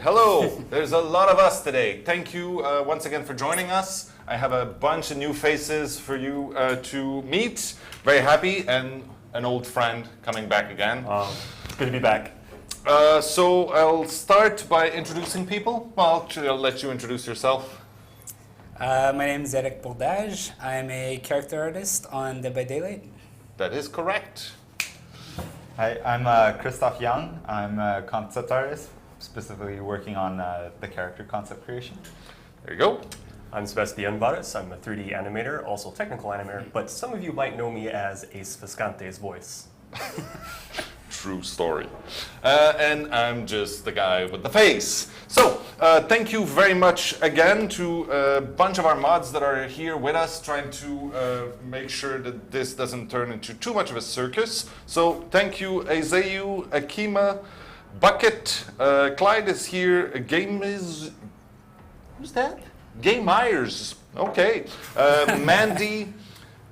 Hello. There's a lot of us today. Thank you once again for joining us. I have a bunch of new faces for you to meet. Very happy, and an old friend coming back again. Good to be back. So I'll start by introducing people. Well, I'll let you introduce yourself. My name is Bourdages. I'm a character artist on Dead by Daylight. That is correct. Hi, I'm Christophe Young. I'm a concept artist, specifically working on the character concept creation. There you go. I'm Sebastien Varas. I'm a 3D animator, also technical animator, but some of you might know me as Ace Viscante's voice. True story. And I'm just the guy with the face. So, thank you very much again to a bunch of our mods that are here with us, trying to make sure that this doesn't turn into too much of a circus. So, thank you, Azayu, Akima, Bucket, Clyde is here, who's that? Game Myers, okay. Mandy,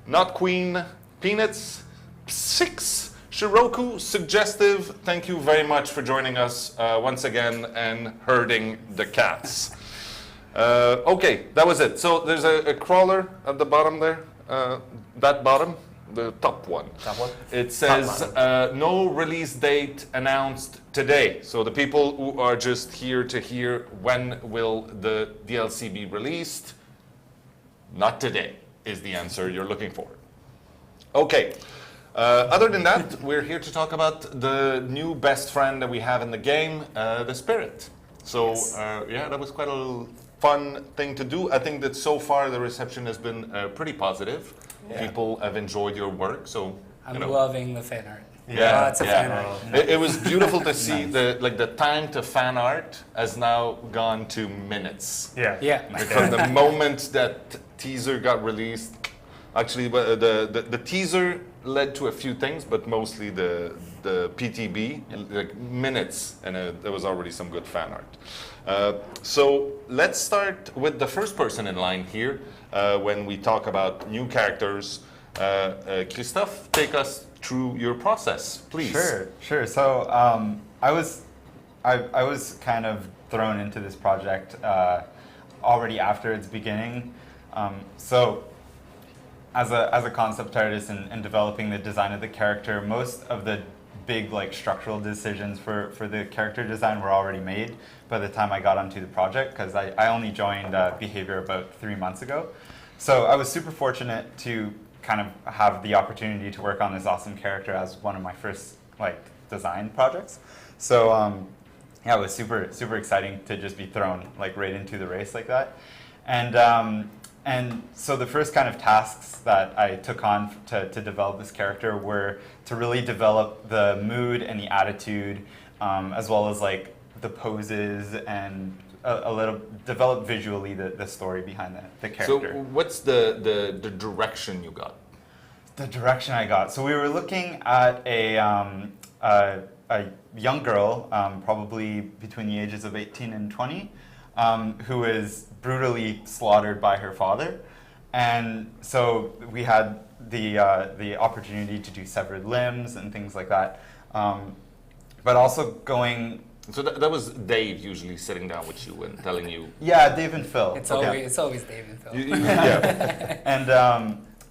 Not Queen, Peanuts, 6. Shiroku, Suggestive, thank you very much for joining us once again and herding the cats. Okay, that was it. So there's a crawler at the bottom there. That bottom, the top one. Top one? It says no release date announced today. So the people who are just here to hear when will the DLC be released, not today is the answer you're looking for. Okay. Other than that, we're here to talk about the new best friend that we have in the game, the Spirit. So, yes. Yeah, that was quite a fun thing to do. I think that so far the reception has been pretty positive. Yeah. People have enjoyed your work, so I'm loving the fan art. Yeah, lots of fan art. It was beautiful to see the time to fan art has now gone to minutes. Yeah. Like from the moment that teaser got released, actually the teaser led to a few things, but mostly the PTB, like minutes, and there was already some good fan art. So let's start with the first person in line here when we talk about new characters. Christophe, take us through your process, please. Sure. So I was kind of thrown into this project already after its beginning. So as a concept artist and developing the design of the character, most of the big structural decisions for the character design were already made by the time I got onto the project, because I only joined Behavior about 3 months ago. So I was super fortunate to kind of have the opportunity to work on this awesome character as one of my first design projects. So yeah, it was super exciting to just be thrown right into the race like that. And so the first kind of tasks that I took on to develop this character were to really develop the mood and the attitude, as well as the poses, and a little develop visually the story behind the character. So what's the direction you got? The direction I got. So we were looking at a young girl, probably between the ages of 18 and 20, who is brutally slaughtered by her father. And so we had the opportunity to do severed limbs and things like that. But also going... So that was Dave usually sitting down with you and telling you... Yeah, Dave and Phil. It's always Dave and Phil. Yeah. And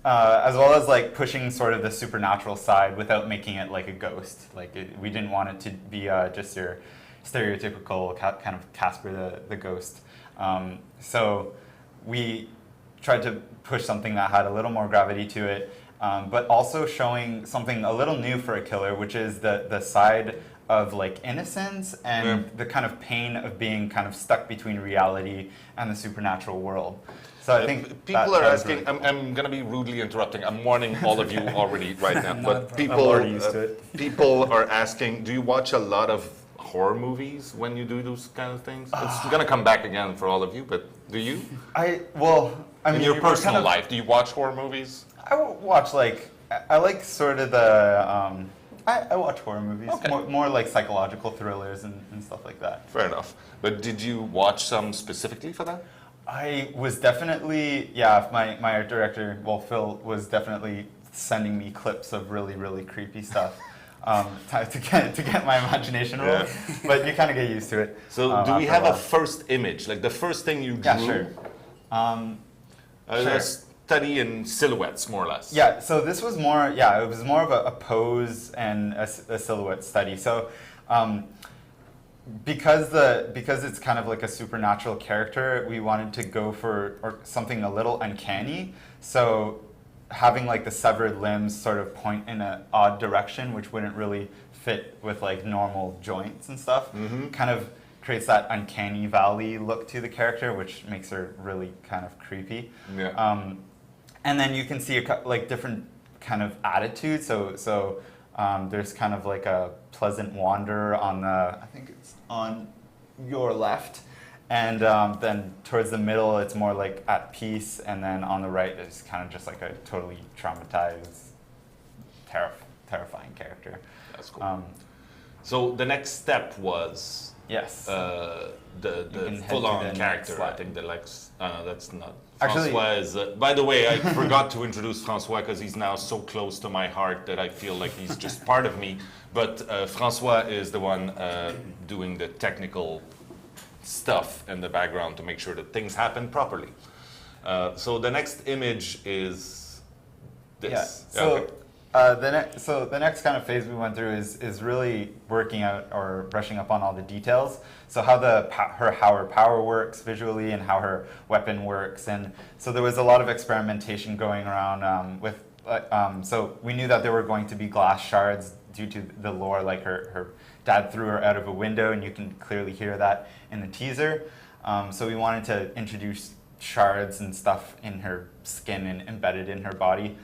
as well as pushing sort of the supernatural side without making it like a ghost. We didn't want it to be just your stereotypical kind of Casper the ghost. So we tried to push something that had a little more gravity to it, but also showing something a little new for a killer, which is the side of innocence and the kind of pain of being kind of stuck between reality and the supernatural world. So I think people are asking. Really cool. I'm going to be rudely interrupting. I'm warning all of you already right now. But people, I'm already used to it. People are asking, do you watch a lot of horror movies when you do those kind of things? It's going to come back again for all of you, but do you? I mean, in your personal life, do you watch horror movies? I watch I like sort of the I watch horror movies, okay. more like psychological thrillers and stuff like that. Fair enough. But did you watch some specifically for that? I was definitely, yeah, my art director, Phil, was definitely sending me clips of really, really creepy stuff. to get my imagination rolling. But you kind of get used to it. So do we have a a first image, like the first thing you drew? Yeah, sure. Sure. A study in silhouettes, more or less. Yeah, so this was more, it was more of a pose and a silhouette study. So because it's kind of like a supernatural character, we wanted to go for something a little uncanny. So having like the severed limbs sort of point in an odd direction, which wouldn't really fit with like normal joints and stuff, kind of creates that uncanny valley look to the character, which makes her really kind of creepy. Yeah. And then you can see like different kind of attitudes. So there's kind of like a pleasant wanderer on the, I think it's on your left. And then towards the middle, it's more like at peace. And then on the right, it's kind of just like a totally traumatized, terrifying character. That's cool. So the next step was Yes. the can head full-on to the character. next I slide. think the Lex. No, that's not. Actually- Francois is. By the way, I forgot to introduce Francois because he's now so close to my heart that I feel like he's just part of me. But Francois is the one doing the technical stuff in the background to make sure that things happen properly. So the next image is this. Yeah. So okay. the next kind of phase we went through is really working out or brushing up on all the details. So how her power works visually and how her weapon works, and so there was a lot of experimentation going around with. So we knew that there were going to be glass shards due to the lore, like her dad threw her out of a window, and you can clearly hear that in the teaser. So we wanted to introduce shards and stuff in her skin and embedded in her body.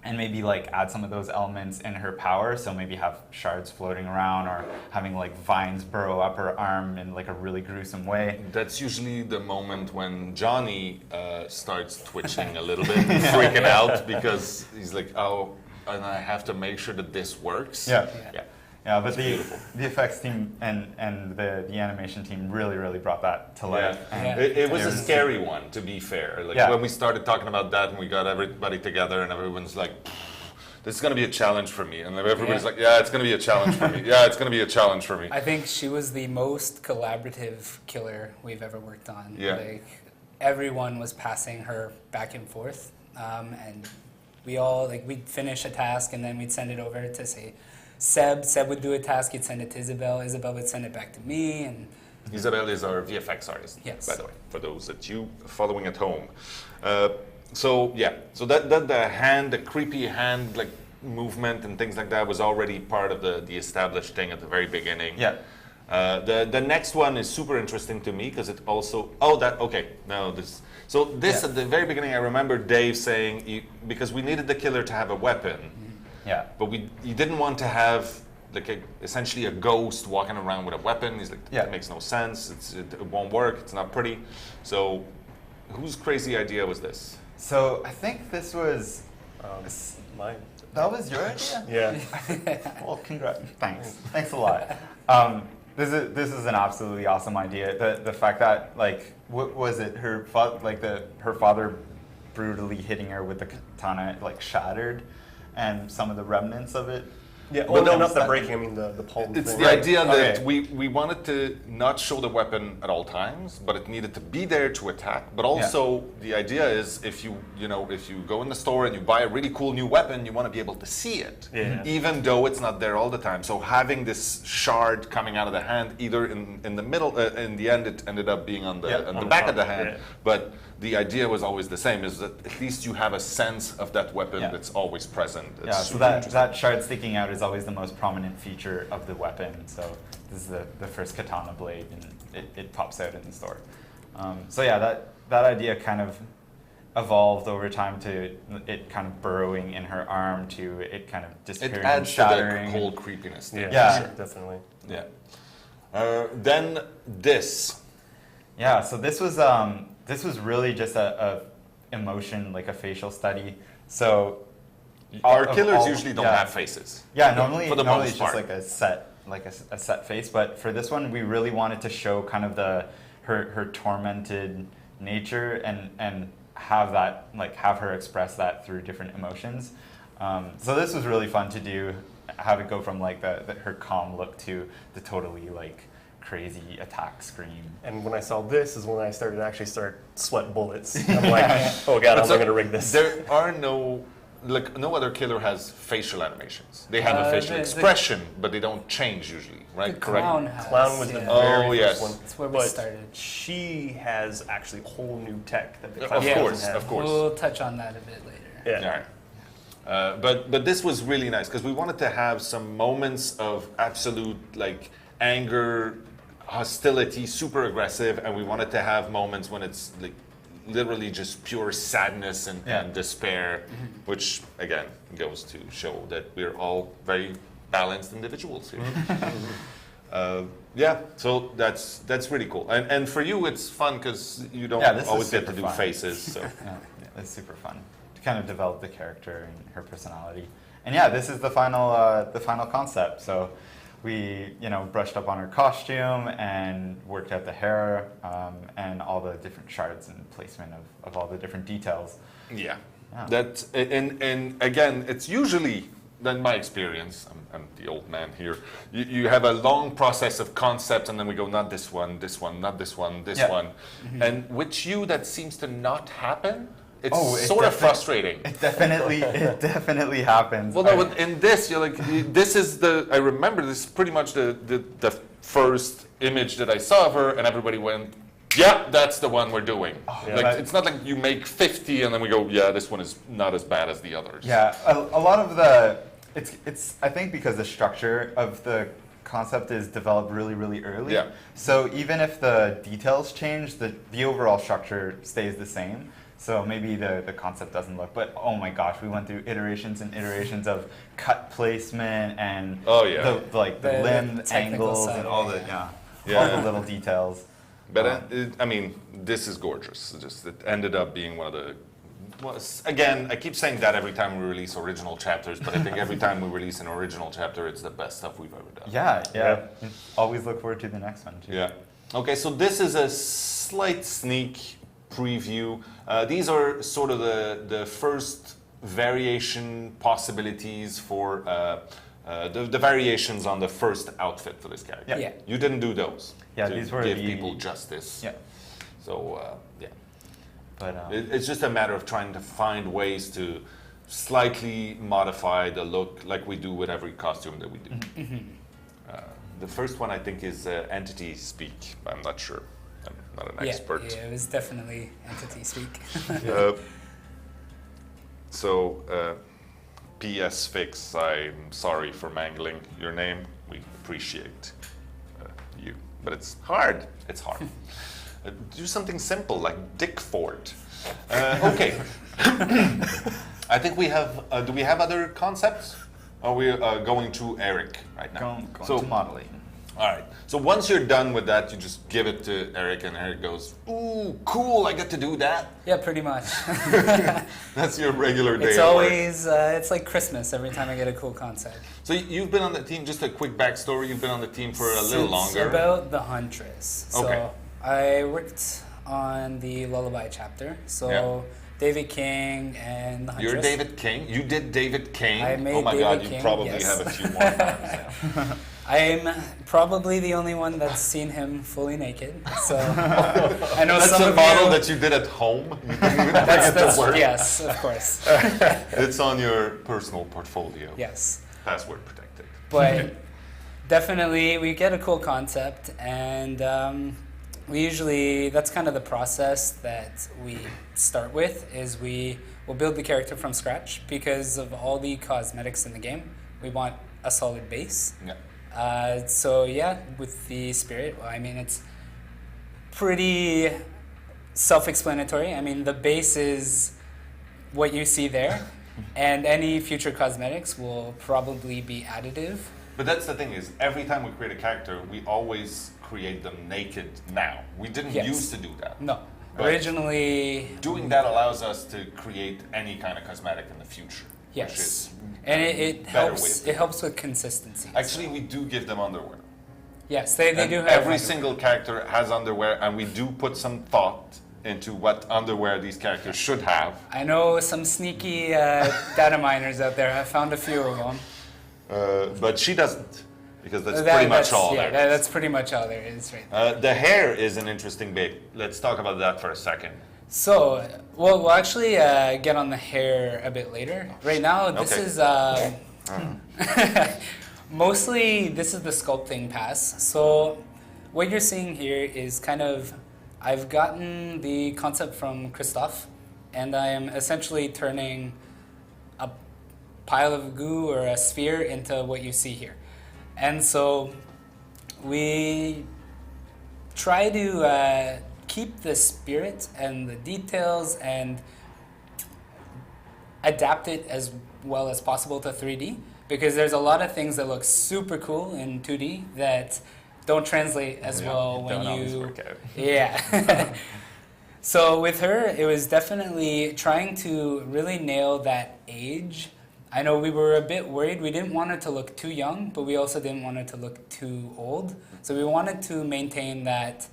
And maybe like add some of those elements in her power. So maybe have shards floating around or having like vines burrow up her arm in like a really gruesome way. That's usually the moment when Johnny starts twitching a little bit, freaking out because he's like, oh, and I have to make sure that this works. Yeah, but beautiful. the effects team and the animation team really brought that to life. And It was a there's- scary one, to be fair. Like when we started talking about that and we got everybody together and everyone's like, this is going to be a challenge for me. And everybody's like, yeah, it's going to be a challenge for me. Yeah, it's going to be a challenge for me. I think she was the most collaborative killer we've ever worked on. Yeah. Like, everyone was passing her back and forth. And we all, like, we'd finish a task and then we'd send it over to, say, Seb would do a task, he'd send it to Isabel would send it back to me, and Isabel is our VFX artist, Yes. by the way, for those that you following at home. So that the hand, the creepy hand, like movement and things like that was already part of the established thing at the very beginning. Yeah. The next one is super interesting to me because it also this at the very beginning I remember Dave saying because we needed the killer to have a weapon. Yeah. But you didn't want to have like essentially a ghost walking around with a weapon. He's like, that makes no sense. It won't work. It's not pretty. So, whose crazy idea was this? So I think this was Mine. that was your idea. Yeah. Well, congrats. Thanks a lot. This is an absolutely awesome idea. The fact that like what was it? Her father brutally hitting her with the katana like shattered. And some of the remnants of it. Yeah, well, no, not the breaking, I mean the palm It's thing. the idea that Okay. we wanted to not show the weapon at all times, but it needed to be there to attack. But also the idea is if you go in the store and you buy a really cool new weapon, you want to be able to see it, even though it's not there all the time. So having this shard coming out of the hand, either in the middle, in the end, it ended up being on the back of the hand, but the idea was always the same, is that at least you have a sense of that weapon that's always present. It's So that shard sticking out is always the most prominent feature of the weapon. So this is the first katana blade, and it pops out in the store. That idea kind of evolved over time to it kind of burrowing in her arm to it kind of disappearing it adds and shattering. to the whole creepiness thing. Yeah, sure, definitely. Yeah. Then this. Yeah, so this was really just a emotion, like a facial study. So Our killers usually don't have faces. Yeah, normally for the normally most it's just part. like a set face. But for this one, we really wanted to show kind of her tormented nature and have her express that through different emotions. So this was really fun to do. have it go from like her calm look to the totally like crazy attack scream. And when I saw this is when I actually start sweat bullets. I'm like, oh god, I'm not gonna rig this. There are no other killer has facial animations. They have a facial the expression, but they don't change usually, right? The clown has. Clown was the yeah. very Oh, first yes. one. That's where we But started. she has actually a whole new tech that the Of clown course, doesn't have. of course. We'll touch on that a bit later. Yeah. Yeah. But this was really nice because we wanted to have some moments of absolute like anger, hostility, super aggressive, and we wanted to have moments when it's like literally just pure sadness and despair, which again goes to show that we're all very balanced individuals here. Yeah, so that's really cool. And for you, it's fun because you don't This always is get to super do fun. faces. So Yeah, it's super fun to kind of develop the character and her personality. And yeah, this is the final concept. So we, brushed up on her costume and worked out the hair and all the different shards and placement of all the different details. yeah, Yeah. that and again, it's usually. In my experience, I'm the old man here. You have a long process of concept, and then we go, not this one, this one, not this one, this Yeah. one. And with you, that seems to not happen. It's It sort of frustrating. It definitely happens. Well, no, but in this, you're like, this is I remember this is pretty much the first image that I saw of her, and everybody went, yeah, that's the one we're doing. Yeah. Like, it's not like you make 50 and then we go, yeah, this one is not as bad as the others. Yeah, a lot of the it's I think because the structure of the concept is developed really early. Yeah. So even if the details change, the overall structure stays the same. So maybe the concept doesn't look, but oh my gosh, we went through iterations and iterations of cut placement and Oh, yeah. the limb technical angles side, and all the Yeah. all the little details. But I mean, this is gorgeous. It ended up being one of the. Again, I keep saying that every time we release original chapters, but I think every time we release an original chapter, it's the best stuff we've ever done. Yeah. Always look forward to the next one too. Yeah. Okay, so this is a slight sneak preview. These are sort of the first variation possibilities for the variations on the first outfit for this character. Yeah. You didn't do those. Yeah, to these were give the- people justice. Yeah. So yeah. But It's just a matter of trying to find ways to slightly modify the look like we do with every costume that we do. The first one I think is entity speak. I'm not sure. I'm not an expert. Yeah, it was definitely entity speak. PS Fix, I'm sorry for mangling your name. We appreciate you. But it's hard. It's hard. Do something simple like Dick Fort. Okay. I think we have. Do we have other concepts? Are we going to Eric right now? going So- to modeling. All right. So once you're done with that, you just give it to Eric, and Eric goes, "Ooh, cool! I get to do that." Yeah, pretty much. That's your regular day. It's at work. always it's like Christmas every time I get a cool concept. So you've been on the team. Just a quick backstory. You've been on the team for a little Since longer. about the Huntress. So Okay. I worked on the Lullaby chapter. So Yeah. David King and the Huntress. You're David King. You did David King. I made oh my God! David You King, probably yes. have a few more times. I'm probably the only one that's seen him fully naked. So I know That's some a of model you, that you did at home. You didn't even bring it to that's work. yes, of course. It's on your personal portfolio. Yes. Password protected. But definitely we get a cool concept, and we usually, that's kind of the process that we start with, is we will build the character from scratch because of all the cosmetics in the game. We want a solid base. Yeah. So yeah, with the spirit, well, I mean, it's pretty self-explanatory. I mean, the base is what you see there, and any future cosmetics will probably be additive. But that's the thing is, every time we create a character, we always create them naked now. We didn't Yes. used to do that. No, But originally, doing that allows us to create any kind of cosmetic in the future. Which yes, is and a it better way of helps. doing It helps with consistency. Actually, we do give them underwear. Yes, they And do have every underwear. single character has underwear, and we do put some thought into what underwear these characters should have. I know some sneaky data miners out there. I found a few of them. But she doesn't, because that's pretty much all there is. That's pretty much all there is right there. The hair is an interesting bit. Let's talk about that for a second. So, we'll actually get on the hair a bit later. Right now, this is mostly this is the sculpting pass. So, what you're seeing here is kind of, I've gotten the concept from Christophe, and I am essentially turning a pile of goo or a sphere into what you see here. And so we try to keep the spirit and the details and adapt it as well as possible to 3D, because there's a lot of things that look super cool in 2D that don't translate as well when don't always you work out. Yeah. So with her, it was definitely trying to really nail that age. I know we were a bit worried. We didn't want it to look too young, but we also didn't want it to look too old. So we wanted to maintain that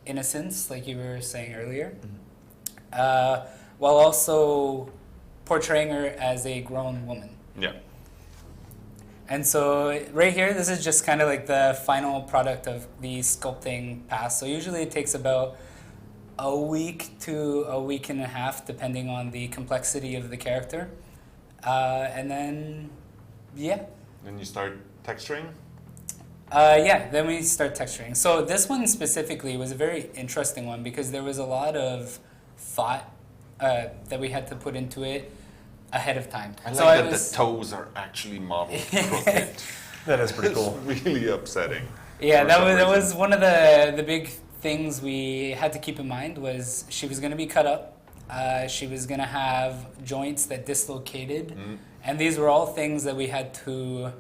innocence, like you were saying earlier, while also portraying her as a grown woman. Yeah. And so right here, this is just kind of like the final product of the sculpting pass. So usually it takes about a week to a week and a half, depending on the complexity of the character. And then, yeah. Then you start texturing? Yeah, then we start texturing. So this one specifically was a very interesting one because there was a lot of thought that we had to put into it ahead of time. I like that the toes are actually modeled crooked. That is pretty cool. It's really upsetting. Yeah, that was one of the big things we had to keep in mind was she was going to be cut up. She was going to have joints that dislocated. And these were all things that we had to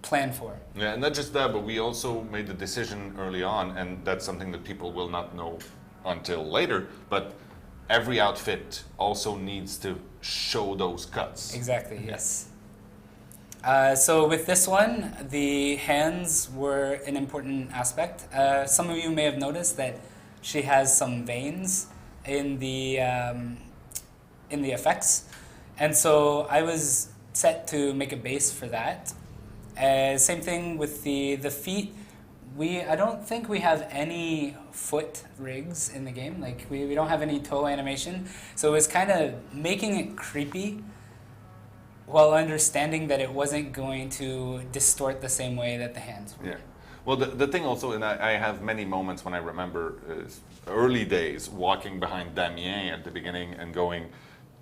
plan for. Yeah, and not just that, but we also made the decision early on, and that's something that people will not know until later, but every outfit also needs to show those cuts. Exactly, yes. So with this one, the hands were an important aspect. Some of you may have noticed that she has some veins in the effects, and so I was set to make a base for that. Same thing with the feet. I don't think we have any foot rigs in the game. Like we don't have any toe animation, so it was kind of making it creepy, while understanding that it wasn't going to distort the same way that the hands were. Yeah. Well, the thing also, and I have many moments when I remember early days walking behind Damien at the beginning and going,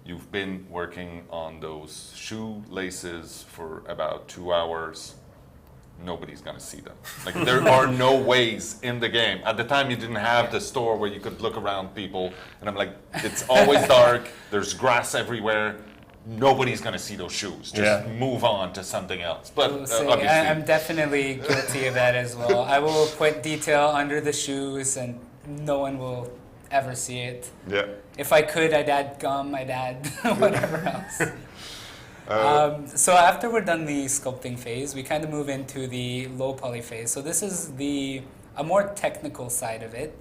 you've been working on those shoelaces for about 2 hours. Nobody's gonna see them. Like there are no ways in the game. At the time you didn't have the store where you could look around people, and I'm like, it's always dark, there's grass everywhere. Nobody's gonna see those shoes. Just move on to something else. But obviously, I'm definitely guilty of that as well. I will put detail under the shoes, and no one will ever see it. Yeah. If I could, I'd add gum. I'd add whatever else. So after we're done the sculpting phase, we kind of move into the low poly phase. So this is a more technical side of it.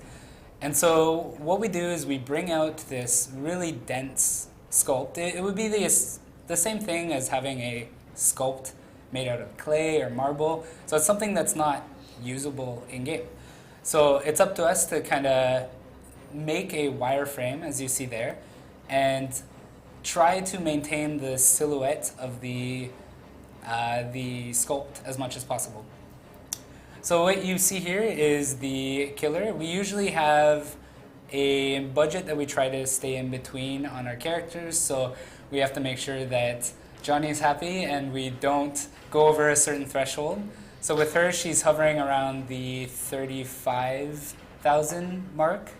And so what we do is we bring out this really dense sculpt. It would be the same thing as having a sculpt made out of clay or marble. So it's something that's not usable in game. So it's up to us to kind of make a wireframe, as you see there, and try to maintain the silhouette of the sculpt as much as possible. So what you see here is the killer. We usually have a budget that we try to stay in between on our characters, so we have to make sure that Johnny is happy and we don't go over a certain threshold. So with her, she's hovering around the 35,000 mark,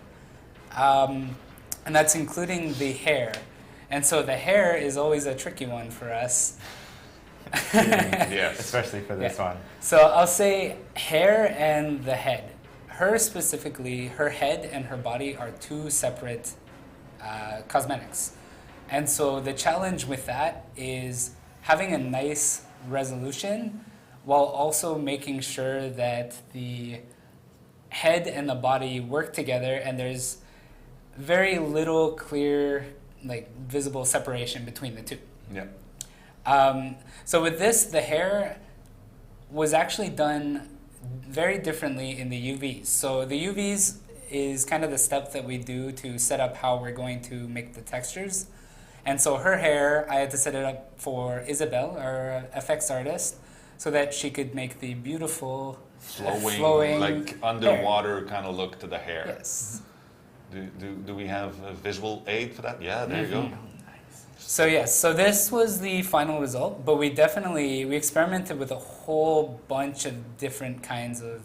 and that's including the hair. And so the hair is always a tricky one for us. Yes. Especially for this one. So I'll say hair and the head. Her specifically, her head and her body are two separate cosmetics. And so the challenge with that is having a nice resolution while also making sure that the head and the body work together and there's very little clear, visible separation between the two. Yeah. So with this, the hair, was actually done very differently in the UVs. So the UVs is kind of the step that we do to set up how we're going to make the textures. And so her hair, I had to set it up for Isabel, our FX artist, so that she could make the beautiful flowing like underwater kind of look to the hair. Yes. Do we have a visual aid for that? Yeah, there you go. So yes, so this was the final result, but we experimented with a whole bunch of different kinds of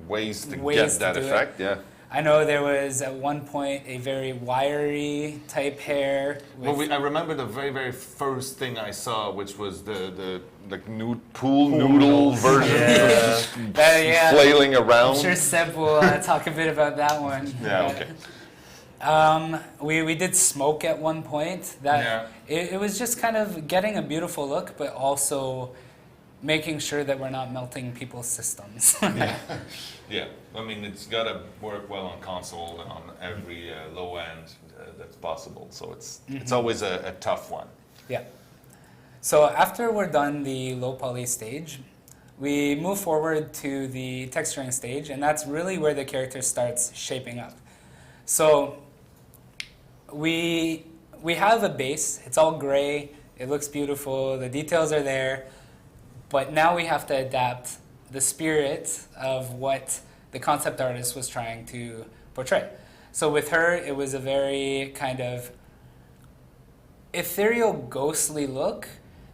Ways to Ways get to that do it. effect, yeah. I know there was at one point a very wiry type hair. With, I remember the very, very first thing I saw, which was the like pool noodle version, yeah. flailing around. I'm sure Seb will talk a bit about that one. Yeah, okay. We did smoke at one point. It was just kind of getting a beautiful look, but also making sure that we're not melting people's systems. Yeah, I mean, it's got to work well on console and on every low end that's possible. So it's always a tough one. Yeah. So after we're done the low poly stage, we move forward to the texturing stage, and that's really where the character starts shaping up. So we have a base. It's all gray. It looks beautiful. The details are there. But now we have to adapt the spirit of what the concept artist was trying to portray. So with her, it was a very kind of ethereal, ghostly look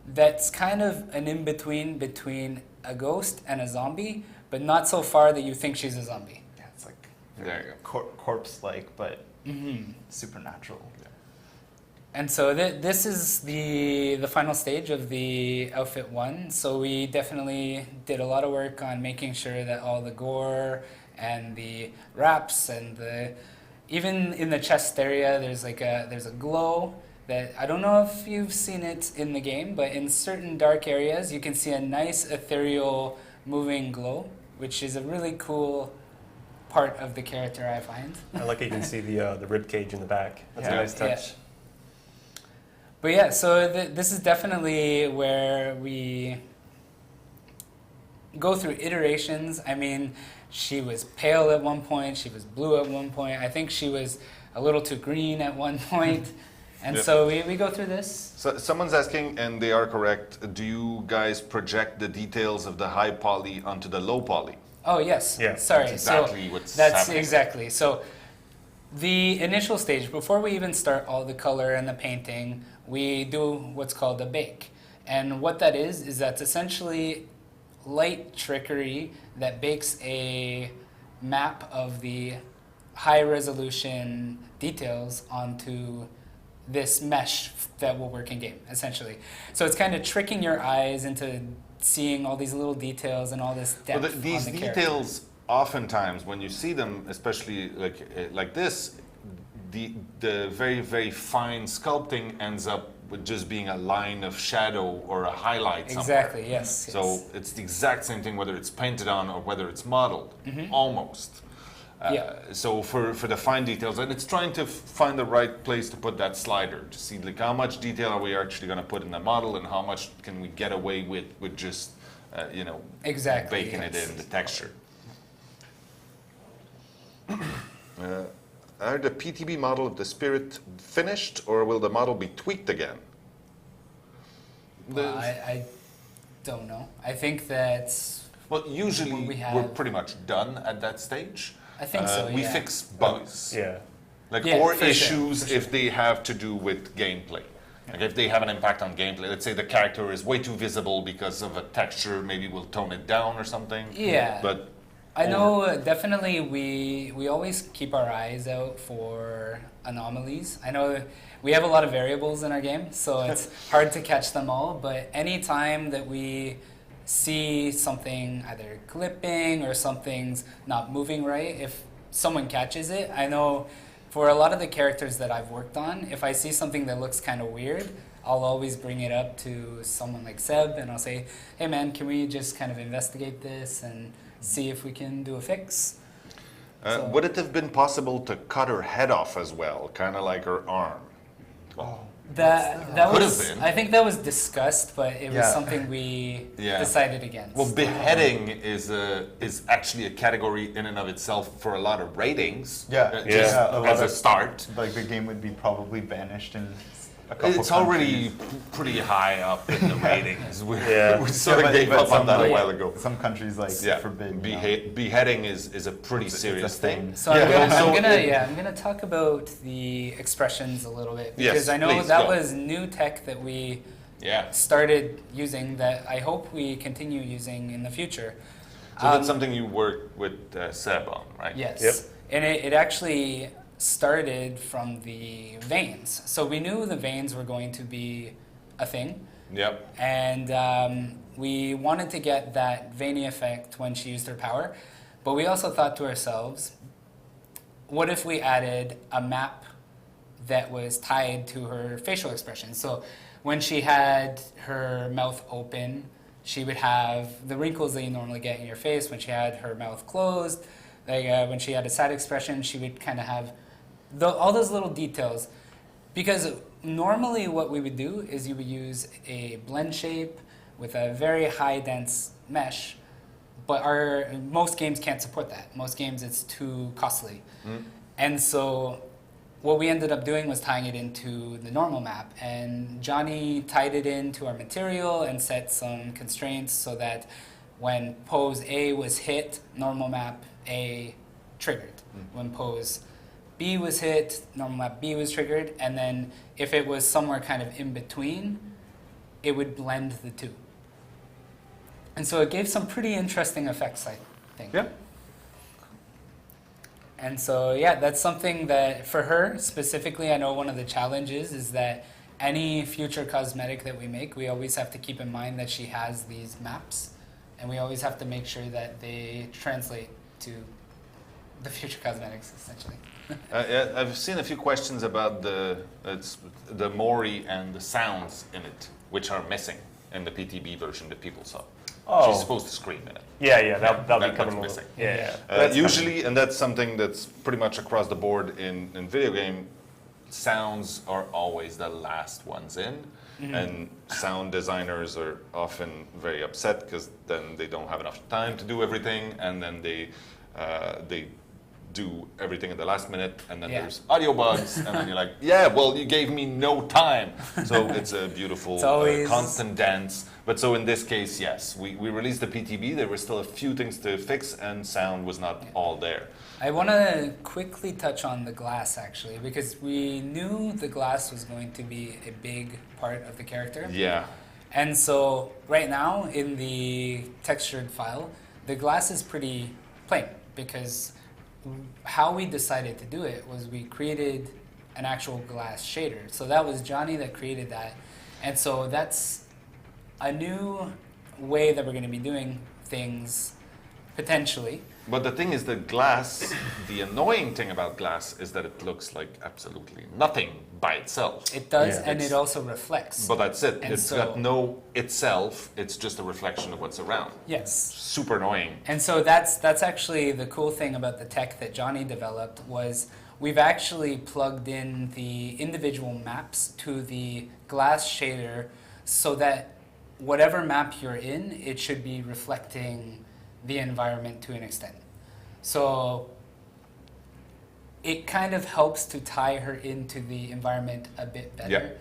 that's kind of an in-between between a ghost and a zombie, but not so far that you think she's a zombie. Yeah, it's like There you go. corpse-like, but supernatural. And so this is the final stage of the outfit one. So we definitely did a lot of work on making sure that all the gore and the wraps and even in the chest area, there's a glow that I don't know if you've seen it in the game, but in certain dark areas you can see a nice ethereal moving glow, which is a really cool part of the character, I find. I like how you can see the rib cage in the back. That's a Yeah. nice touch. Yeah. But yeah, so this is definitely where we go through iterations. I mean, she was pale at one point, she was blue at one point. I think she was a little too green at one point. And Yeah. so we go through this. So someone's asking, and they are correct, do you guys project the details of the high poly onto the low poly? Oh, yes. Yeah. Sorry. That's exactly what's That's happening. exactly. So the initial stage, before we even start all the color and the painting, we do what's called a bake. And what that is that's essentially light trickery that bakes a map of the high resolution details onto this mesh that will work in game, essentially. So it's kind of tricking your eyes into seeing all these little details and all this depth Well, these on the character. details, oftentimes, when you see them, especially like this, the very, very fine sculpting ends up with just being a line of shadow or a highlight somewhere. Exactly, yes. So it's the exact same thing whether it's painted on or whether it's modeled, almost. Yeah. So for the fine details, and it's trying to find the right place to put that slider to see like how much detail are we actually going to put in the model and how much can we get away with just Exactly, baking it yes. in the texture. Are the PTB model of the spirit finished, or will the model be tweaked again? Well, I don't know. I think that's... Well, usually we have- we're pretty much done at that stage. I think so, We yeah. fix bugs. Yeah. Like, Yeah, or for sure, issues for sure. if they have to do with gameplay. Like if they have an impact on gameplay, let's say the character is way too visible because of a texture, maybe we'll tone it down or something. Yeah. But I know definitely we always keep our eyes out for anomalies. I know we have a lot of variables in our game, so it's hard to catch them all, but any time that we see something either clipping or something's not moving right, if someone catches it, I know for a lot of the characters that I've worked on, if I see something that looks kind of weird, I'll always bring it up to someone like Seb and I'll say, hey man, can we just kind of investigate this and see if we can do a fix? So- would it have been possible to cut her head off as well, kind of like her arm? Oh, That Could was, have been. I think that was discussed, but it was Yeah. something we Yeah. decided against. Well, beheading is actually a category in and of itself for a lot of ratings. Yeah. Just Yeah, a lot as a of- start. Like the game would be probably banished in a couple It's already countries. pretty high up in the ratings. We, Yeah. we sort of but- gave but up on some- that a yeah. while ago. Some countries like Yeah, forbid. beheading is a pretty It's a serious thing. thing. So Yeah, I'm gonna, but also I'm gonna talk about the expressions a little bit Yes, because I know please, that go. was new tech that we Yeah. started using that I hope we continue using in the future. So that's something you worked with Seb on, right? Yes. Yep. And it actually started from the veins. So we knew the veins were going to be a thing. Yep. And we wanted to get that veiny effect when she used her power. But we also thought to ourselves, what if we added a map that was tied to her facial expression? So when she had her mouth open, she would have the wrinkles that you normally get in your face. When she had her mouth closed, like when she had a sad expression, she would kind of have all those little details. Because normally what we would do is you would use a blend shape with a very high dense mesh, but most games can't support that. Most games it's too costly. And so what we ended up doing was tying it into the normal map, and Johnny tied it into our material and set some constraints so that when pose A was hit, normal map A triggered. When pose B was hit, normal map B was triggered, and then if it was somewhere kind of in between, it would blend the two. And so it gave some pretty interesting effects, I think. Yeah. And so, yeah, that's something that for her specifically, I know one of the challenges is that any future cosmetic that we make, we always have to keep in mind that she has these maps, and we always have to make sure that they translate to the future cosmetics, essentially. Yeah, I've seen a few questions about the Mori and the sounds in it, which are missing in the PTB version that people saw. Oh. She's supposed to scream in it. Yeah, that'll That- be coming. that's missing. Yeah. That's Usually, and that's something that's pretty much across the board in video game, sounds are always the last ones in. And sound designers are often very upset because then they don't have enough time to do everything, and then they do everything at the last minute, and then Yeah. there's audio bugs, and then you're like, yeah, well, you gave me no time. So it's a beautiful It's always- constant dance. But so in this case, yes, we released the PTB. There were still a few things to fix, and sound was not all there. I want to quickly touch on the glass, actually, because we knew the glass was going to be a big part of the character. Yeah. And so right now in the textured file, the glass is pretty plain because how we decided to do it was we created an actual glass shader. So that was Johnny that created that. And so that's a new way that we're going to be doing things potentially. But the thing is that glass, the annoying thing about glass is that it looks like absolutely nothing by itself. It does, Yeah. and it also reflects. But that's it. And It's so- got no itself. It's just a reflection of what's around. Yes. Super annoying. And so that's actually the cool thing about the tech that Johnny developed was we've actually plugged in the individual maps to the glass shader so that whatever map you're in, it should be reflecting the environment to an extent. So it kind of helps to tie her into the environment a bit better. Yep.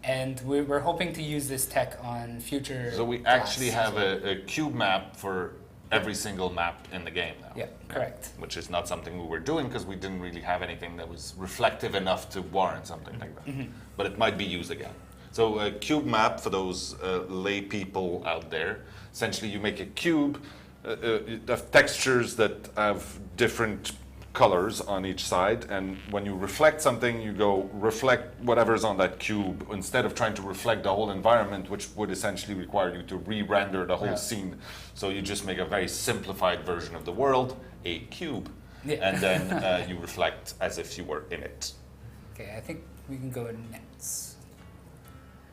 And we're hoping to use this tech on future So we glass actually as have well. a cube map for every single map in the game now. Yeah, correct. Which is not something we were doing because we didn't really have anything that was reflective enough to warrant something like that. Mm-hmm. But it might be used again. So a cube map, for those lay people out there, essentially you make a cube of textures that have different colors on each side, and when you reflect something, you go reflect whatever's on that cube instead of trying to reflect the whole environment, which would essentially require you to re-render the whole Yeah. scene. So you just make a very simplified version of the world, a cube, Yeah. and then you reflect as if you were in it. Okay, I think we can go next.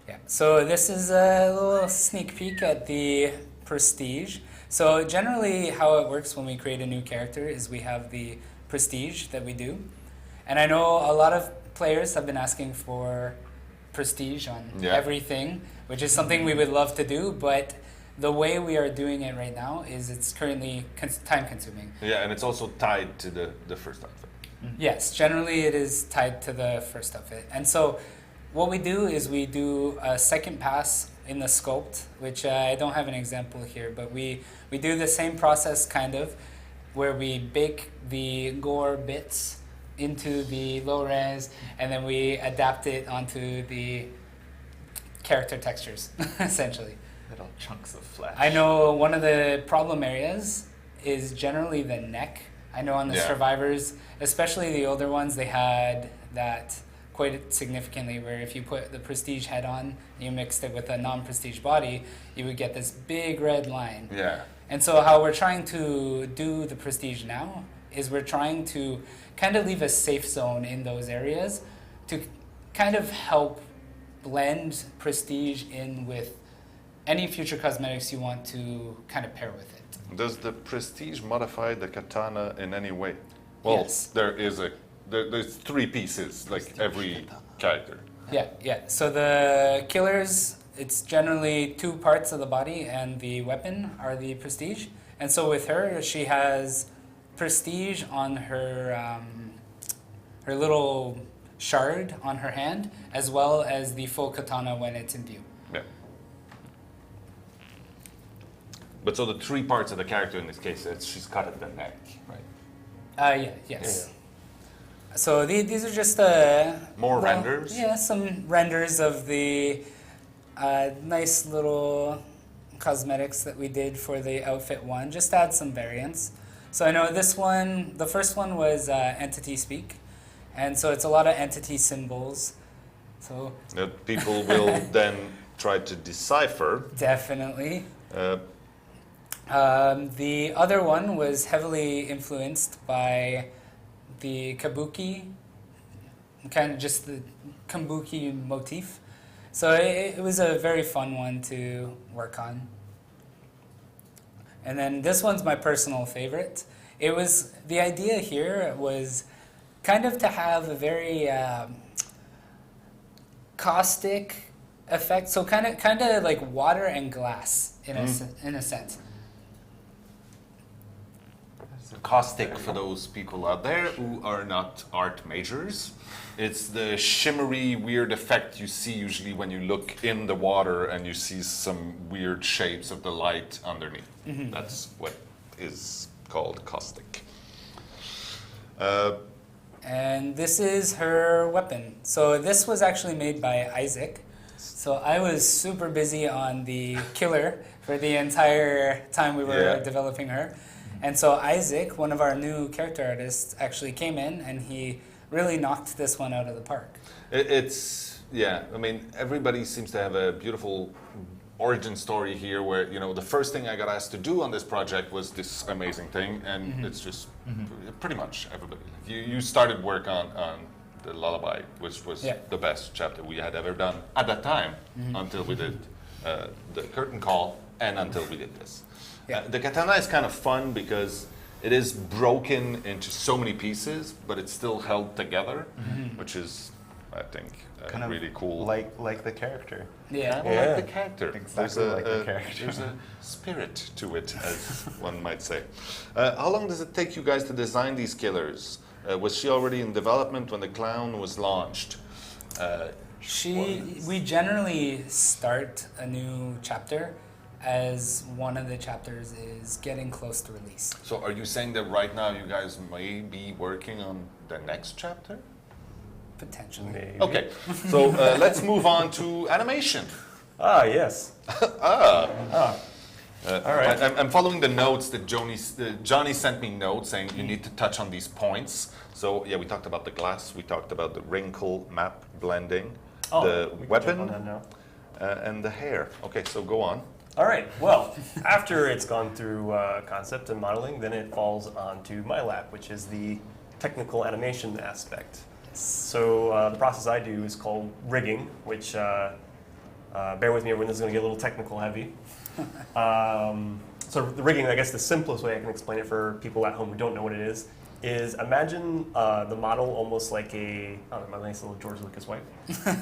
Yeah, so this is a little sneak peek at the Prestige. So generally how it works when we create a new character is we have the Prestige that we do. And I know a lot of players have been asking for prestige on Yeah. everything, which is something we would love to do, but the way we are doing it right now is it's currently time consuming. Yeah, and it's also tied to the first outfit. Yes, generally it is tied to the first outfit. And so what we do is we do a second pass in the sculpt, which I don't have an example here, but we do the same process kind of, where we bake the gore bits into the low res, and then we adapt it onto the character textures, essentially. Little chunks of flesh. I know one of the problem areas is generally the neck. I know on the Yeah. survivors, especially the older ones, they had that quite significantly, where if you put the prestige head on, you mixed it with a non-prestige body, you would get this big red line. Yeah. And so how we're trying to do the prestige now is we're trying to kind of leave a safe zone in those areas to kind of help blend prestige in with any future cosmetics you want to kind of pair with it. Does the prestige modify the katana in any way? Well, Yes. there's three pieces, like every character. Yeah. So the killers, it's generally two parts of the body, and the weapon are the prestige. And so with her, she has prestige on her her little shard on her hand, as well as the full katana when it's in view. Yeah. But so the three parts of the character in this case, she's cut at the neck, right? Yes. So these are just More renders? Yeah, some renders of the nice little cosmetics that we did for the outfit one. Just add some variants. So I know this one, the first one was entity speak, and so it's a lot of entity symbols. So That people will then try to decipher. definitely. Uh, The other one was heavily influenced by the kabuki, kind of just the kabuki motif. So it was a very fun one to work on. And then this one's my personal favorite. It was, the idea here was kind of to have a very caustic effect. So kind of like water and glass in a sense. Caustic, for those people out there who are not art majors, it's the shimmery, weird effect you see usually when you look in the water and you see some weird shapes of the light underneath. That's what is called caustic. And this is her weapon. So this was actually made by Isaac. So I was super busy on the killer for the entire time we were Yeah. developing her. And so Isaac, one of our new character artists, actually came in and he really knocked this one out of the park. I mean, everybody seems to have a beautiful origin story here where, you know, the first thing I got asked to do on this project was this amazing thing, and it's just pretty much everybody. You started work on the Lullaby, which was the best chapter we had ever done at that time, until we did the curtain call and until we did this. Yeah. The katana is kind of fun because it is broken into so many pieces, but it's still held together, which is, I think, Kind of really cool. like the character. Yeah. Well, like the character. Exactly like the character. There's a spirit to it, as one might say. How long does it take you guys to design these killers? Was she already in development when the clown was launched? We generally start a new chapter as one of the chapters is getting close to release. So are you saying that right now you guys may be working on the next chapter? Potentially. Maybe. Okay, so let's move on to animation. Ah, yes. All right. I'm following the notes that Johnny sent me notes saying you need to touch on these points. So yeah, we talked about the glass, we talked about the wrinkle map blending, the we can jump weapon, on that now. and the hair. Okay, so go on. All right. Well, after it's gone through concept and modeling, then it falls onto my lap, which is the technical animation aspect. So the process I do is called rigging, which bear with me, everyone. This is going to get a little technical heavy. So the rigging, I guess the simplest way I can explain it for people at home who don't know what it is is imagine the model almost like a, I don't know, my nice little George Lucas wife,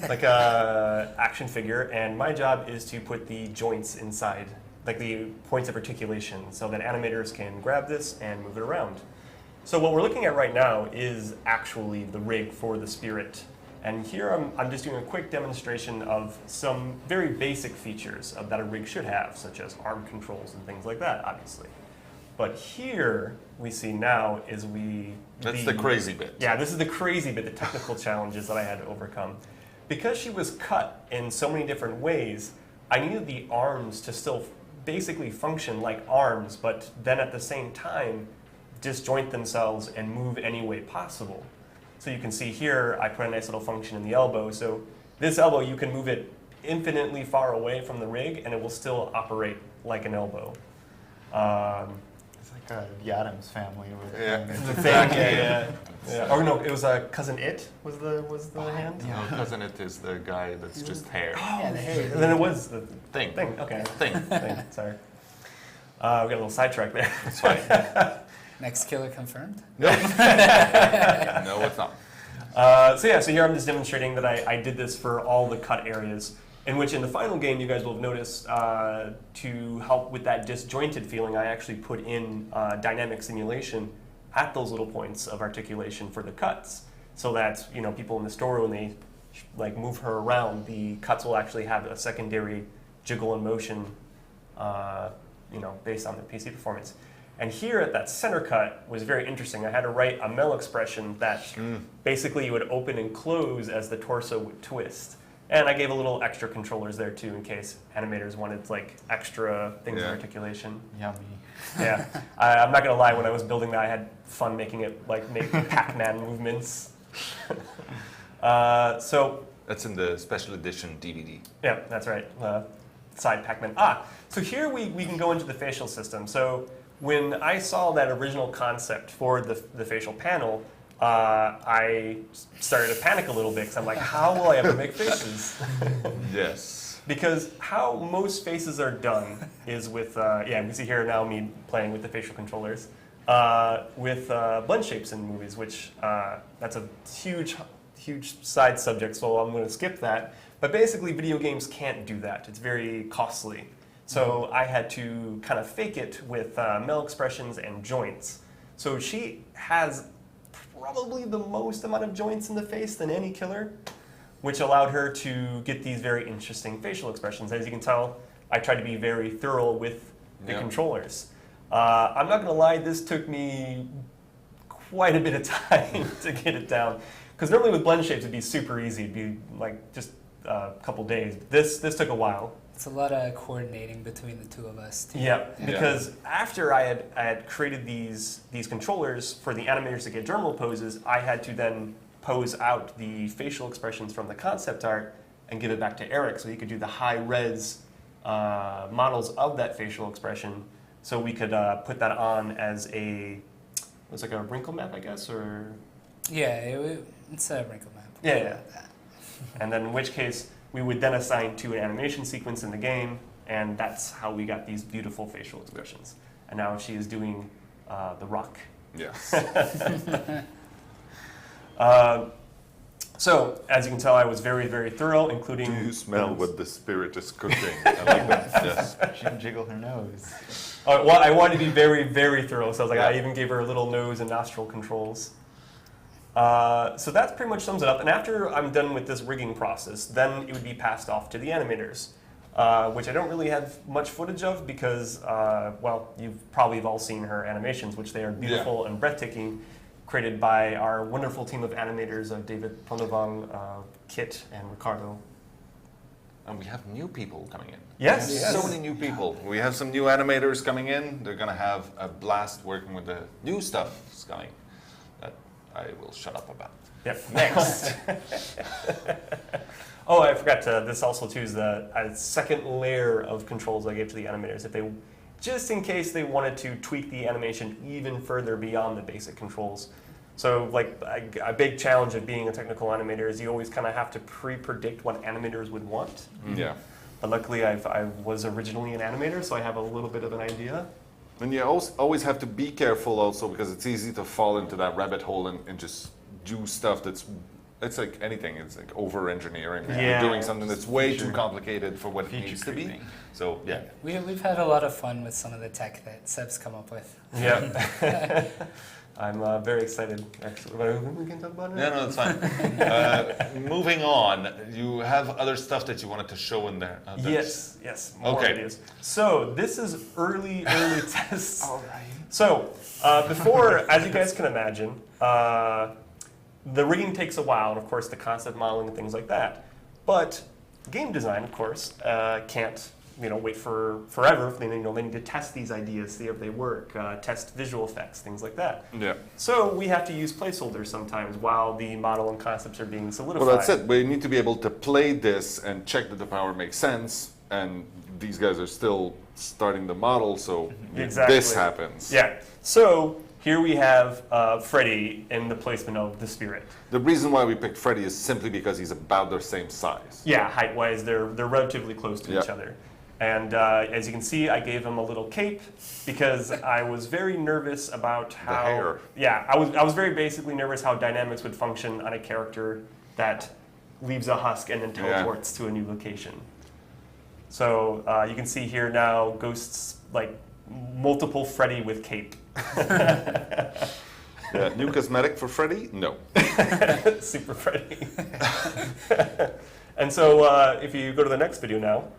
like a action figure, and my job is to put the joints inside, like the points of articulation, so that animators can grab this and move it around. So what we're looking at right now is actually the rig for the Spirit. And here I'm just doing a quick demonstration of some very basic features that a rig should have, such as arm controls and things like that, obviously. But here we see now is That's the crazy bit. Yeah, this is the crazy bit, the technical challenges that I had to overcome. Because she was cut in so many different ways, I needed the arms to still basically function like arms, but then at the same time disjoint themselves and move any way possible. So you can see here, I put a nice little function in the elbow. So this elbow, you can move it infinitely far away from the rig, and it will still operate like an elbow. It's like the Addams Family. Yeah. The thing, yeah. Or no, it was Cousin It was the hand. No, Cousin It is the guy that's just hair. Yeah, the hair. And then it was the Thing. thing. Okay. Thing. Thing. Sorry. We got a little sidetrack there. It's fine. Next killer confirmed? No, it's not. So here I'm just demonstrating that I did this for all the cut areas, in which in the final game you guys will have noticed to help with that disjointed feeling, I actually put in dynamic simulation at those little points of articulation for the cuts, so that people in the store, when they like move her around, the cuts will actually have a secondary jiggle and motion, based on the PC performance. And here at that center cut was very interesting. I had to write a Mel expression that basically would open and close as the torso would twist. And I gave a little extra controllers there too, in case animators wanted like extra things of articulation. Yummy. Yeah, I'm not gonna lie. When I was building that, I had fun making it like make Pac-Man movements. So That's in the special edition DVD. yeah, that's right. Side Pac-Man. So here we can go into the facial system. So when I saw that original concept for the facial panel, I started to panic a little bit because I'm like, how will I ever make faces? Yes. Because how most faces are done is with, we see here now me playing with the facial controllers, with blend shapes in movies, which that's a huge side subject, so I'm going to skip that. But basically, video games can't do that. It's very costly. So I had to kind of fake it with Mel expressions and joints. So she has probably the most amount of joints in the face than any killer, which allowed her to get these very interesting facial expressions. As you can tell, I tried to be very thorough with the controllers. I'm not going to lie, this took me quite a bit of time to get it down. Because normally with blend shapes, it'd be super easy. It'd be like just a couple days. This took a while. It's a lot of coordinating between the two of us, too. Yeah, because after I had created these controllers for the animators to get dermal poses, I had to then pose out the facial expressions from the concept art and give it back to Eric so he could do the high-res models of that facial expression, so we could put that on as it's like a wrinkle map, I guess, or... Yeah, it's a wrinkle map. Yeah. And then in which case, we would then assign to an animation sequence in the game, and that's how we got these beautiful facial expressions. And now she is doing The Rock. Yes. So, as you can tell, I was very, very thorough, including... Do you smell what the spirit is cooking? I like that. Yes. She can jiggle her nose. Well, I wanted to be very, very thorough, so I was like, I even gave her little nose and nostril controls. So that pretty much sums it up. And after I'm done with this rigging process, then it would be passed off to the animators, which I don't really have much footage of because, you've probably all seen her animations, which they are beautiful and breathtaking, created by our wonderful team of animators of David Pronavang, Kit, and Ricardo. And we have new people coming in. Yes. So many new people. We have some new animators coming in. They're going to have a blast working with the new stuff that's coming that I will shut up about. Yep. Next. Oh, I forgot this also too is a second layer of controls I gave to the animators. Just in case they wanted to tweak the animation even further beyond the basic controls. So like a big challenge of being a technical animator is you always kind of have to pre-predict what animators would want. Yeah. But luckily I was originally an animator, so I have a little bit of an idea. And you always have to be careful also because it's easy to fall into that rabbit hole and just do stuff it's like anything. It's like over-engineering. Yeah. You're doing something that's way too Feature- complicated for what it feature needs to be. creeping. So, yeah. We've had a lot of fun with some of the tech that Seb's come up with. Yeah. I'm very excited, actually. We can talk about it? No, that's fine. Moving on, you have other stuff that you wanted to show in there. Yes, more Okay. videos. So this is early tests. All right. So before, as you guys can imagine, the rigging takes a while, and of course the concept modeling and things like that. But game design, of course, can't wait for forever. They need to test these ideas, see if they work, test visual effects, things like that. Yeah. So we have to use placeholders sometimes while the model and concepts are being solidified. Well, that's it. We need to be able to play this and check that the power makes sense. And these guys are still starting the model, so Exactly. this happens. Yeah. So here we have Freddy in the placement of the spirit. The reason why we picked Freddy is simply because he's about the same size. Yeah, height-wise, they're relatively close to each Yeah. other. And as you can see, I gave him a little cape because I was very nervous about how hair. Yeah, I was very basically nervous how dynamics would function on a character that leaves a husk and then teleports to a new location. So you can see here now ghosts like multiple Freddy with cape. Yeah, new cosmetic for Freddy? No. Super Freddy. And so if you go to the next video now,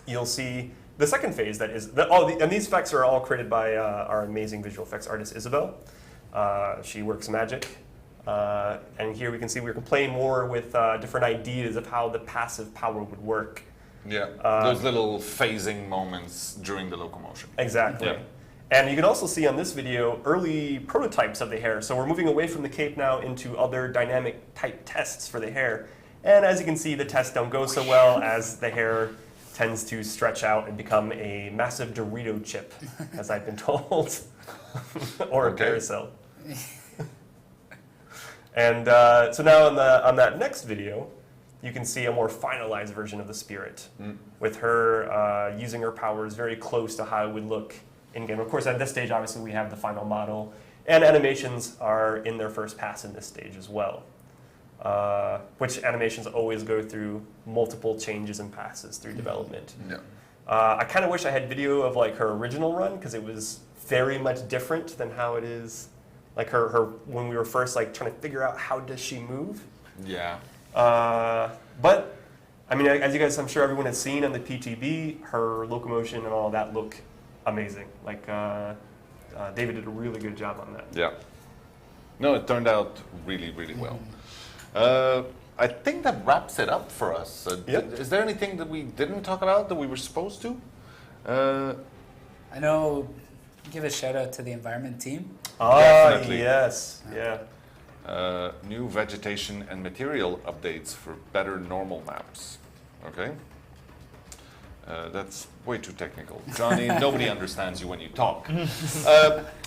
you'll see the second phase that is, and these effects are all created by our amazing visual effects artist, Isabel. She works magic. And here we can see we're playing more with different ideas of how the passive power would work. Yeah, those little phasing moments during the locomotion. Exactly. Yeah. And you can also see on this video early prototypes of the hair. So we're moving away from the cape now into other dynamic type tests for the hair. And as you can see, the tests don't go so well as the hair tends to stretch out and become a massive Dorito chip, as I've been told, or a Okay. carousel. And so now on that next video, you can see a more finalized version of the spirit, with her using her powers very close to how it would look in game. Of course, at this stage, obviously, we have the final model, and animations are in their first pass in this stage as well. Which animations always go through multiple changes and passes through development. Yeah. I kind of wish I had video of like her original run because it was very much different than how it is, like her when we were first like trying to figure out how does she move. Yeah. But I mean, as you guys, I'm sure everyone has seen on the PTB, her locomotion and all that look amazing. Like David did a really good job on that. Yeah. No, it turned out really, really well. I think that wraps it up for us. Yep. Is there anything that we didn't talk about that we were supposed to? I know, give a shout out to the environment team. Definitely. Yes. Yeah. New vegetation and material updates for better normal maps. Okay? That's way too technical. Johnny, nobody understands you when you talk.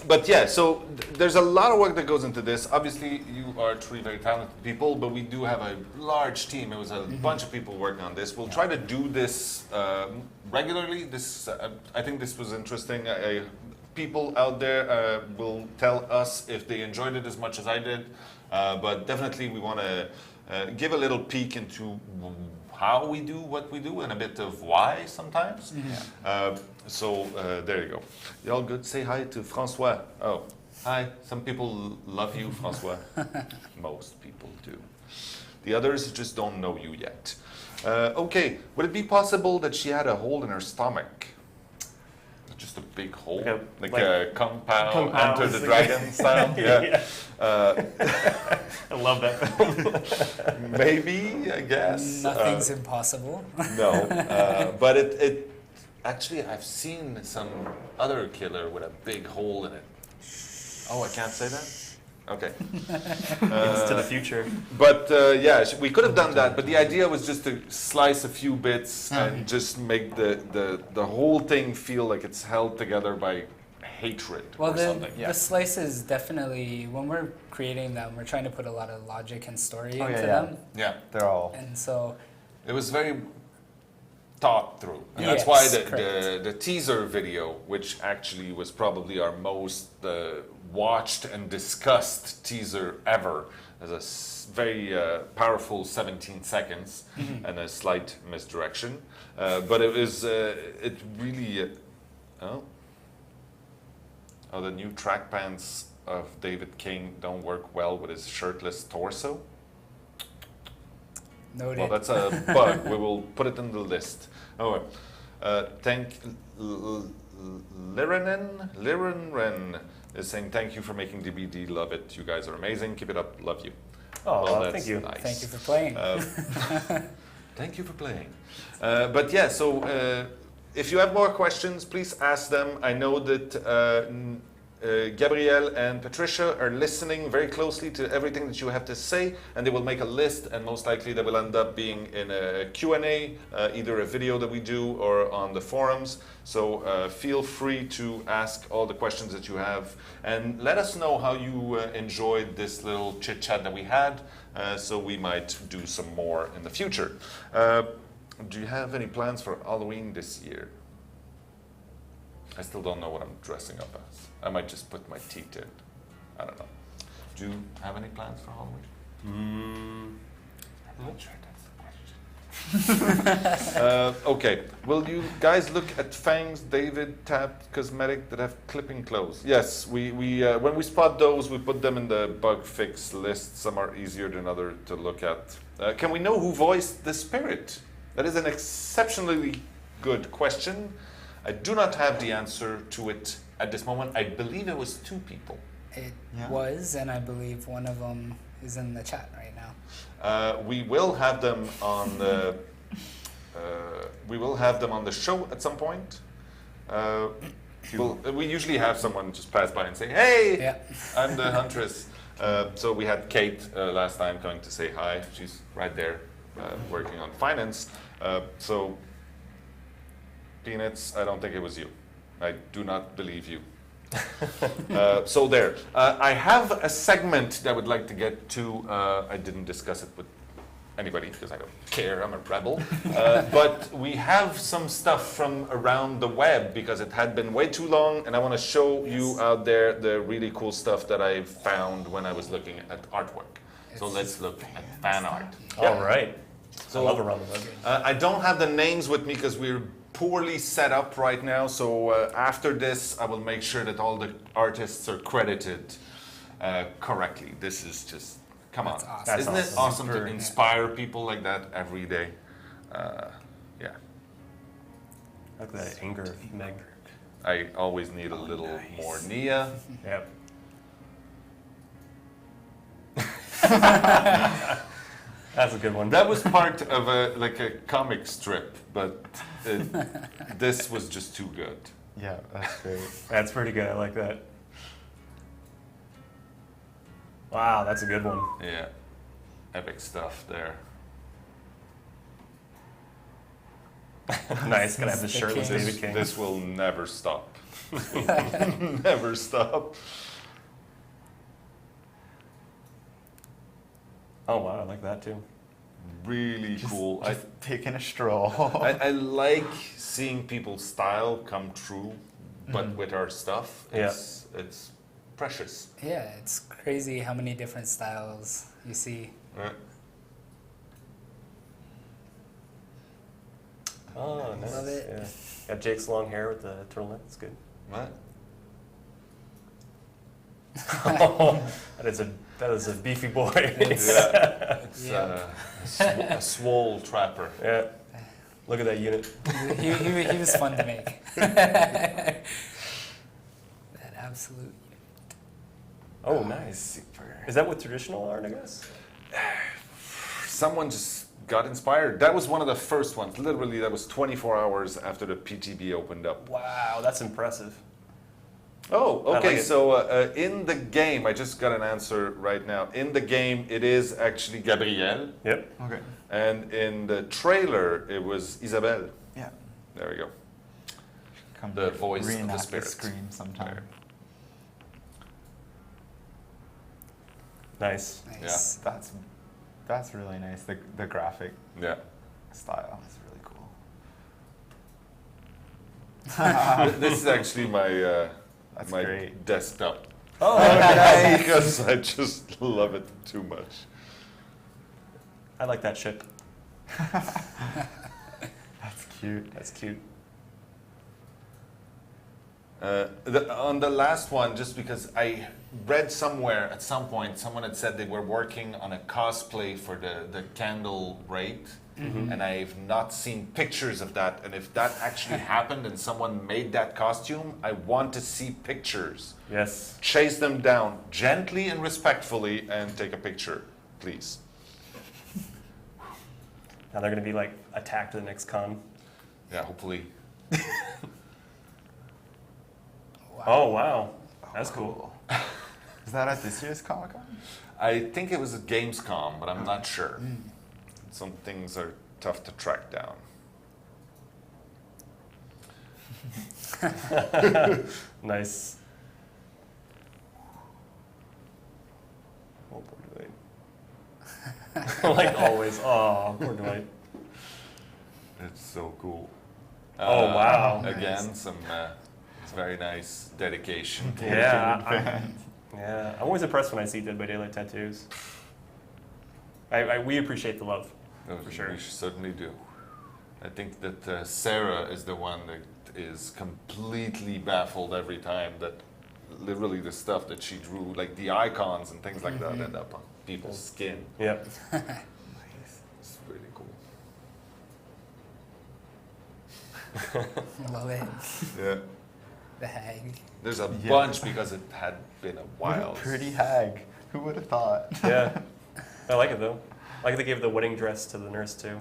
But yeah, so there's a lot of work that goes into this. Obviously, you are three very talented people, but we do have a large team. It was a bunch of people working on this. We'll try to do this regularly. I think this was interesting. People out there will tell us if they enjoyed it as much as I did. But definitely we want to give a little peek into how we do what we do and a bit of why sometimes. So there you go. Y'all good? Say hi to Francois. Oh, hi. Some people love you, Francois. Most people do. The others just don't know you yet. Okay, would it be possible that she had a hole in her stomach? Just a big hole, like a compound Enter the Dragon style. Yeah. I love that film. Maybe, I guess. Nothing's impossible. No, but it actually I've seen some other killer with a big hole in it. Oh, I can't say that. Okay. It's to the future. But yeah, we could have done that. But the idea was just to slice a few bits and just make the whole thing feel like it's held together by hatred Well, or something. the slices definitely, when we're creating them, we're trying to put a lot of logic and story into them. Yeah, They're all. And so, it was very thought through. And that's Yes, why correct. the teaser video, which actually was probably our most watched and discussed teaser ever, has a very powerful 17 seconds and a slight misdirection. But it was, it really, oh, the new track pants of David King don't work well with his shirtless torso. Noted. Well, that's a bug. We will put it in the list. Oh, Liren is saying thank you for making DBD. Love it. You guys are amazing. Keep it up. Love you. Oh, Well, that's thank you. Nice. Thank you for playing. Thank you for playing. But yeah, so if you have more questions, please ask them. I know that Gabrielle and Patricia are listening very closely to everything that you have to say, and they will make a list, and most likely they will end up being in a Q&A, either a video that we do or on the forums. So feel free to ask all the questions that you have, and let us know how you enjoyed this little chit-chat that we had, so we might do some more in the future. Do you have any plans for Halloween this year? I still don't know what I'm dressing up as. I might just put my teeth in. I don't know. Do you have any plans for Halloween? I'm not sure that's the question. Okay. Will you guys look at Fang's David Tapped Cosmetic that have clipping clothes? Yes. We when we spot those, we put them in the bug fix list. Some are easier than others to look at. Can we know who voiced the spirit? That is an exceptionally good question. I do not have the answer to it at this moment. I believe it was 2 people. It Yeah. was, and I believe one of them is in the chat right now. We will have them on the. We will have them on the show at some point. We usually have someone just pass by and say, "Hey, Yeah. I'm the huntress." So we had Kate last time coming to say hi. She's right there working on finance. So Peanuts, I don't think it was you. I do not believe you. So there. I have a segment that I would like to get to. I didn't discuss it with anybody because I don't care. I'm a rebel. But we have some stuff from around the web because it had been way too long, and I want to show you out there the really cool stuff that I found when I was looking at artwork. So let's look at fan art. All right. So I love around the web. I don't have the names with me because we're poorly set up right now. So after this, I will make sure that all the artists are credited correctly. This is just, come on. That's awesome. That's Isn't it awesome to Super. inspire people like that every day? Yeah, Look at that anger of Meg. I always need a little more Nia. Yep. That's a good one. That was part of a comic strip, but this was just too good. Yeah, that's great. That's pretty good. I like that. Wow, that's a good one. Yeah, epic stuff there. Nice. Gonna have the The shirtless king. David King. This will never stop. Never stop. Oh wow, I like that too. Really cool. Just taking a stroll. I like seeing people's style come true, but with our stuff, it's precious. Yeah, it's crazy how many different styles you see. Right? Oh, nice. Love it. Yeah. Got Jake's long hair with the turtleneck. It's good. What? That is a beefy boy. Yeah, it's Yeah. a swole trapper. Yeah. Look at that unit. He was fun to make. That absolute. Oh, nice. Is that with traditional art, I guess? Someone just got inspired. That was one of the first ones. Literally, that was 24 hours after the PTB opened up. Wow, that's impressive. Oh, I like okay. it. So in the game, I just got an answer right now. In the game, it is actually Gabrielle, Yep. Okay. and in the trailer, it was Isabelle. Yeah. There we go. Come The voice of the reenact spirit. scream sometime. There. Nice. Nice. That's really nice. The graphic Yeah. style is really cool. This is actually my That's my great. desktop Oh, nice. because I just love it too much. I like that ship. That's cute. That's cute. On the last one, just because I read somewhere at some point, someone had said they were working on a cosplay for the candle raid, and I've not seen pictures of that. And if that actually happened and someone made that costume, I want to see pictures. Yes. Chase them down gently and respectfully and take a picture, please. Now they're going to be like attacked at the next con. Yeah, hopefully. Oh, wow. That's cool. Is that at this year's Comic Con? I think it was at Gamescom, but I'm not sure. Some things are tough to track down. Nice. Oh, poor Dwight. Like always. Oh, poor Dwight. It's so cool. Oh, wow. Again, some it's very nice dedication. To Yeah. Yeah. I'm always impressed when I see Dead by Daylight tattoos. We appreciate the love. For sure. We certainly do. I think that Sarah is the one that is completely baffled every time that literally the stuff that she drew, like the icons and things like that, end up on people's skin. Yep. It's really cool. Love it. Yeah. The hag. There's a Yeah. bunch because it had been a What while. a pretty hag. Who would have thought? Yeah. I like it though. I like they gave the wedding dress to the nurse too.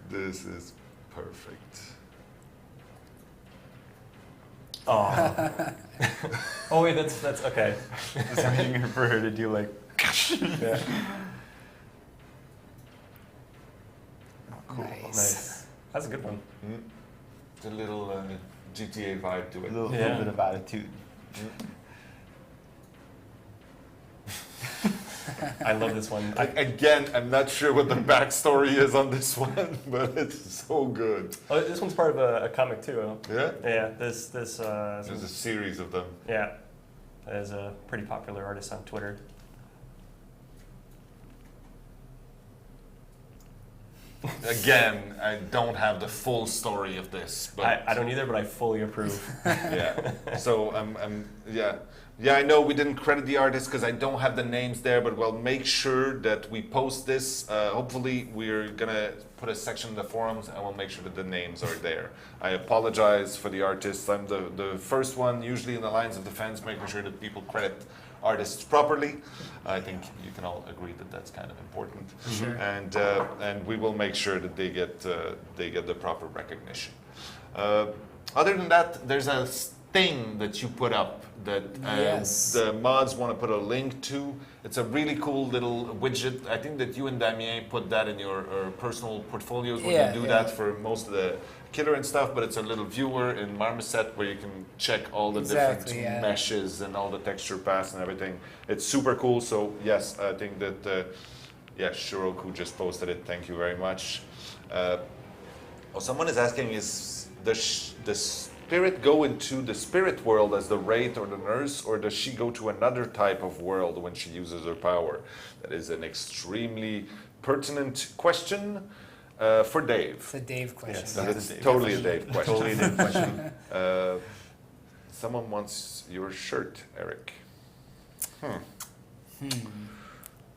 This is perfect. Oh. Oh wait, that's okay. Just waiting for her to do like. Yeah. Cool. Nice. Nice. That's a good one. It's a little GTA vibe to A it. little, Yeah. little bit of attitude. I love this one. Again, I'm not sure what the backstory is on this one, but it's so good. Oh, this one's part of a comic too. Yeah? Yeah. This There's a series of them. yeah. Is a pretty popular artist on Twitter. Again, I don't have the full story of this, but I don't either, but I fully approve. yeah. So yeah. I know we didn't credit the artists because I don't have the names there, but we'll make sure that we post this. Hopefully, we're gonna put a section in the forums, and we'll make sure that the names are there. I apologize for the artists. I'm the first one, usually in the lines of defense, making sure that people credit artists properly. I think you can all agree that that's kind of important. Sure. And we will make sure that they get the proper recognition. Other than that, there's a thing that you put up that Yes. the mods want to put a link to. It's a really cool little widget. I think that you and Damien put that in your personal portfolios when Yeah, you do yeah. that for most of the killer and stuff, but it's a little viewer in Marmoset where you can check all the different Exactly, yeah. meshes and all the texture paths and everything. It's super cool. So yes, I think that Shiroku just posted it. Thank you very much. Someone is asking, is the spirit go into the spirit world as the wraith or the nurse, or does she go to another type of world when she uses her power? That is an extremely pertinent question for Dave. It's a Dave question. Yes. And That's it's a Dave totally question. a Dave question. Totally a Dave question. Someone wants your shirt, Eric.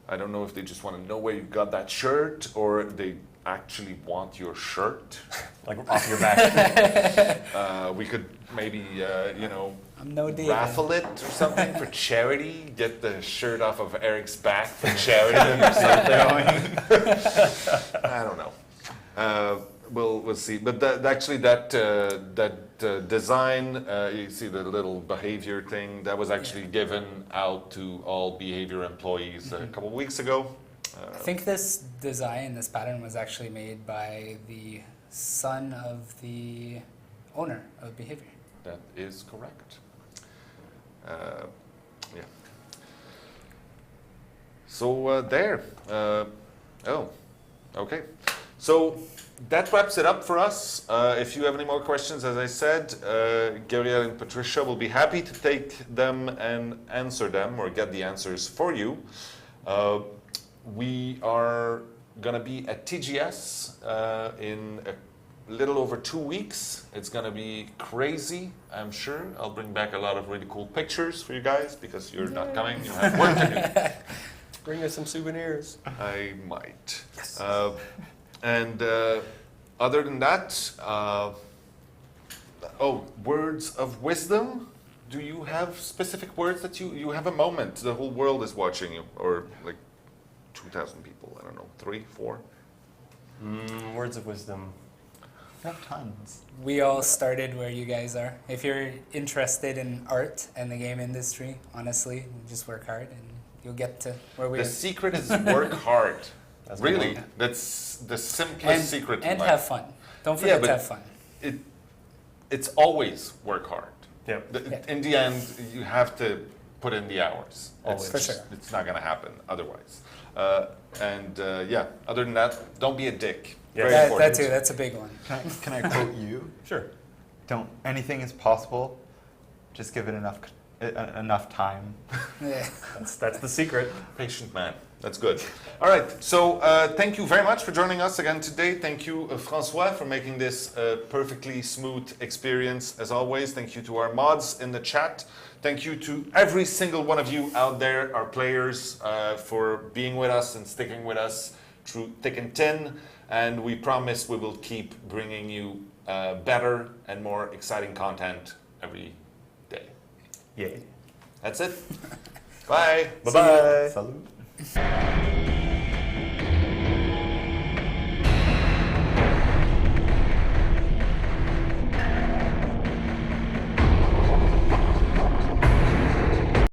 I don't know if they just want to know where you got that shirt, or they actually want your shirt. Like off your back. We could maybe, I'm no Dave. raffle it or something for charity. Get the shirt off of Eric's back for charity or something. I don't know. We'll see. But that design, you see the little behavior thing, that was actually given out to all behavior employees a couple of weeks ago. I think this design, this pattern was actually made by the son of the owner of Behavior. That is correct. Yeah. So there. Oh, okay. So that wraps it up for us. If you have any more questions, as I said, Gabriel and Patricia will be happy to take them and answer them or get the answers for you. We are going to be at TGS in a little over 2 weeks. It's going to be crazy, I'm sure. I'll bring back a lot of really cool pictures for you guys because you're not coming. You have work to do. Bring us some souvenirs. I might. Yes. And other than that, words of wisdom. Do you have specific words that you have a moment? The whole world is watching you, or like 2,000 people. I don't know, 3, 4. Words of wisdom. I have tons. We all started where you guys are. If you're interested in art and the game industry, honestly, just work hard and you'll get to where we The are. secret is work hard. That's a good Really, one. that's the simplest secret. in And life. have fun. Don't forget but to have fun. It's always work hard. Yep. Yeah. In the end, you have to put in the hours. Always. For sure. It's not going to happen otherwise. Other than that, don't be a dick. Yeah. Very That important. too, that's a big one. Can I quote you? Sure. Don't. Anything is possible. Just give it enough time. Yeah. That's the secret. Patient man. That's good. All right. So thank you very much for joining us again today. Thank you, Francois, for making this a perfectly smooth experience as always. Thank you to our mods in the chat. Thank you to every single one of you out there, our players, for being with us and sticking with us through thick and thin. And we promise we will keep bringing you better and more exciting content every day. Yay. That's it. Bye. Bye-bye. Salute.